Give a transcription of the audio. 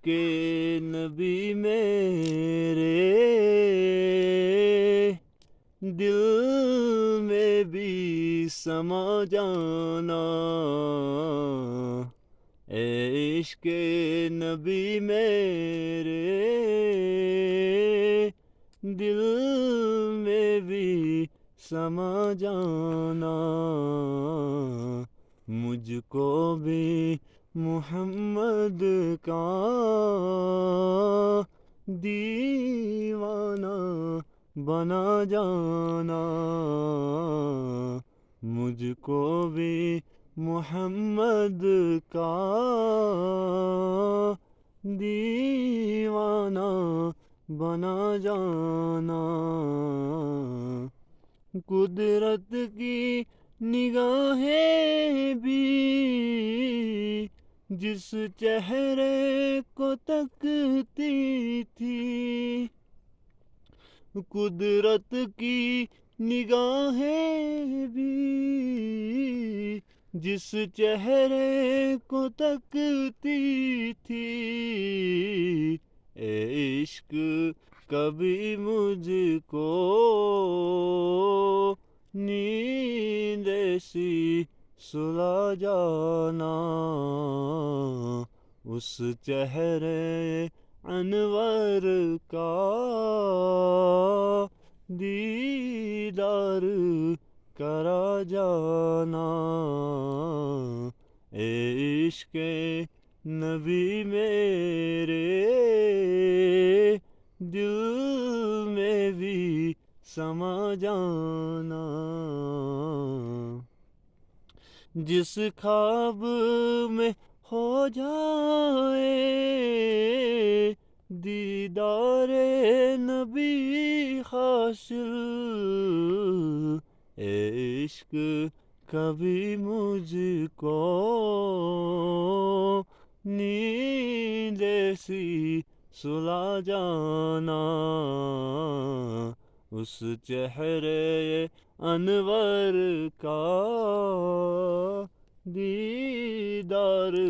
عشق نبی میرے دل میں بھی سما جانا، اے عشق نبی میرے دل میں بھی سما جانا، مجھ کو بھی محمد کا دیوانہ بنا جانا، مجھ کو بھی محمد کا دیوانہ بنا جانا، قدرت کی نگاہیں بھی جس چہرے کو تکتی تھی، قدرت کی نگاہیں بھی جس چہرے کو تکتی تھی، اے عشق کبھی مجھ کو نیند ایسی سلا جانا، اس چہرے انور کا دیدار کرا جانا، اے عشق نبی میرے دل میں بھی سما جانا، جس خواب میں ہو جائے دیدار نبی حاصل، اے عشق کبھی مجھ کو نیند ایسی سلا جانا، اس چہرے انور کا دیدار